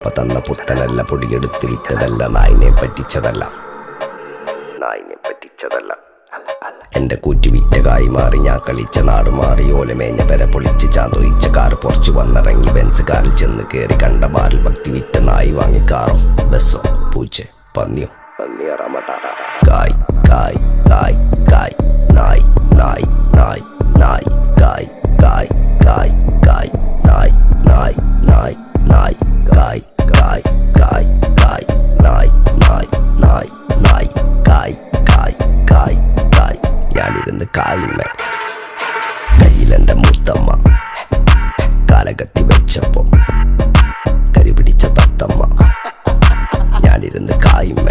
അപ്പ തന്ന പുത്തനല്ല, പൊടിയെടുത്ത് വിറ്റതല്ല, നായിനെ പറ്റിച്ചതല്ല. എന്റെ കൂറ്റി വിറ്റ കായി മാറി, ഞാൻ കളിച്ച നാട് മാറി. ഓലമേഞ്ഞ പെര പൊളിച്ച് ചാന്തൊയിച്ച കാറ് പൊറച്ചു വന്നിറങ്ങി. ബെൻസ് കാറിൽ ചെന്ന് കേറി, കണ്ട ബാറിൽ ഭക്തി വിറ്റ നായി വാങ്ങി. കാറോ ബസ്സോ പൂച്ച പന്നിയോ കായ് കായ് കായ് കായ് നായ് നായ് നായ് നായ് കായ് കായ് കായ് കായ് നായ് നായ് നായ് നായ് കായ് കായ് കായ് കായ് നായ് നായ് നായ് നായ് കായ് കായ് കായ് കായ്. ഞാനിരുന്ന് കായുമ്മ, കയ്യിലെന്റെ മുത്തമ്മ, കാലകത്തി വെച്ചപ്പോ കരിപിടിച്ച തത്തമ്മ. ഞാനിരുന്ന് കായുമ്മ,